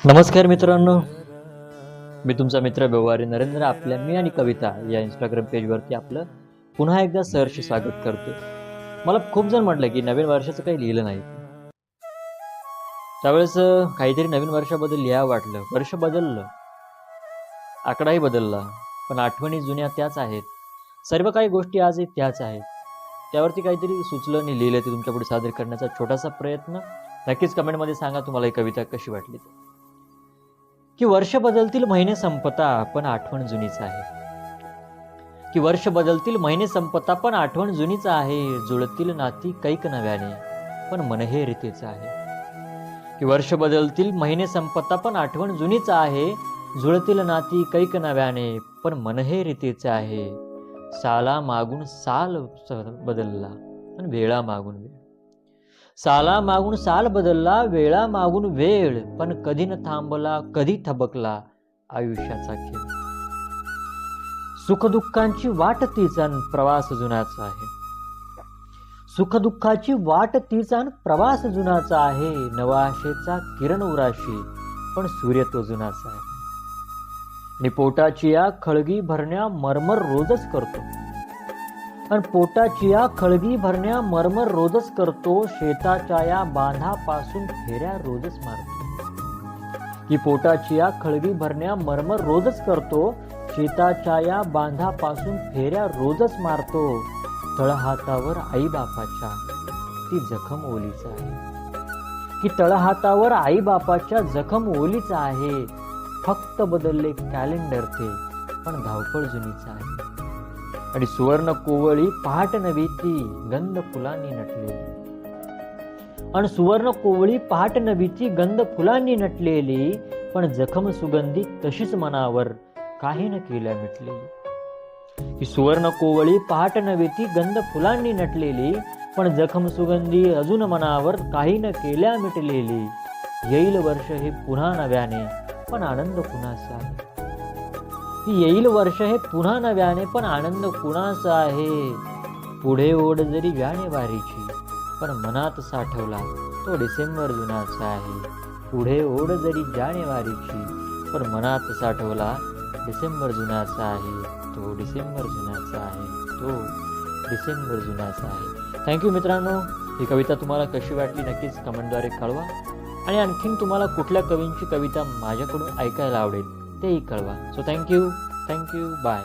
नमस्कार मित्रांनो, मी तुमचा मित्र व्यवहारी नरेंद्र आपल्या मी आणि कविता या इंस्टाग्राम पेजवरती आपलं पुन्हा एकदा सहर्ष स्वागत करतो. मला खूप जण म्हटलं की नवीन वर्षाचं काही लिहिलं नाही. त्यावेळेस काहीतरी नवीन वर्षाबद्दल लिहावं वाटलं. वर्ष बदललं, आकडाही बदलला, पण आठवणी जुन्या त्याच आहेत. सर्व काही गोष्टी आजही त्याच आहेत. त्यावरती काहीतरी सुचलं आणि लिहिलं ते तुमच्यापुढे सादर करण्याचा छोटासा प्रयत्न. नक्कीच कमेंटमध्ये सांगा तुम्हाला ही कविता कशी वाटली. की वर्ष बदलतील महिने संपता पण आठवण जुनीच आहे. की वर्ष बदलतील महिने संपता पण आठवण जुनीच आहे. जुळतील नाती कैक नव्याने पण मन हे रीतीच आहे. की वर्ष बदलतील महिने संपता पण आठवण जुनीच आहे. जुळतील नाती कैक नव्याने पण मन हे रीतीच आहे. साला मागून साल बदलला आणि वेळा मागून वेळ. साला मागून साल बदलला, वेळा मागून वेळ, पण कधी न थांबला, कधी थबकला आयुष्याचा खेळ. सुखदुःखांची वाट तीच अन प्रवास जुनाचा आहे. सुखदुःखाची वाट तीच अन प्रवास जुनाचा आहे. नवाशेचा किरण उराशी पण सूर्य तो जुनाचा आहे. आणि पोटाची या खळगी भरण्या मरमर रोजच करतो. आणि पोटाची या खळगी भरण्या मरमर रोजच करतो. शेताच्या या बांधापासून फेऱ्या रोजच मारतो. की पोटाची या खळगी भरण्या मरमर रोजच करतो. शेताच्या या बांधापासून फेऱ्या रोजच मारतो. तळहातावर आई बापाच्या ती जखम ओलीच आहे. की तळहातावर आई बापाच्या जखम ओलीच आहे. फक्त बदलले कॅलेंडर ते पण धावपळ जुनीच आहे. आणि सुवर्ण कोवळी पहाट नवी ती गंध फुलांनी नटलेली. आणि सुवर्ण कोवळी पहाट नवी ती गंध फुलांनी नटलेली, पण जखम सुगंधी तशीच मनावर काही न केल्या मिटलेली. ही सुवर्ण कोवळी पहाट नवी ती गंध फुलांनी नटलेली, पण जखम सुगंधी अजून मनावर काही न केल्या मिटलेली. येईल वर्ष हे पुन्हा नव्याने पण आनंद कुणाचा आहे. येईल वर्ष हे पुन्हा नव्याने पण आनंद कुणाचा आहे. पुढे ओढ जरी व्याने वारीची पण मनात साठवला तो डिसेंबर जुनाचा आहे. पुढे ओढ जरी जानेवारीची पण मनात साठवला डिसेंबर जुनाचा आहे. तो डिसेंबर जुनाचा आहे. तो डिसेंबर जुनाचा आहे. थँक्यू मित्रांनो. ही कविता तुम्हाला कशी वाटली नक्कीच कमेंटद्वारे कळवा. आणि आणखीन तुम्हाला कुठल्या कवींची कविता माझ्याकडून ऐकायला आवडेल तेही कळवा. So thank you. बाय.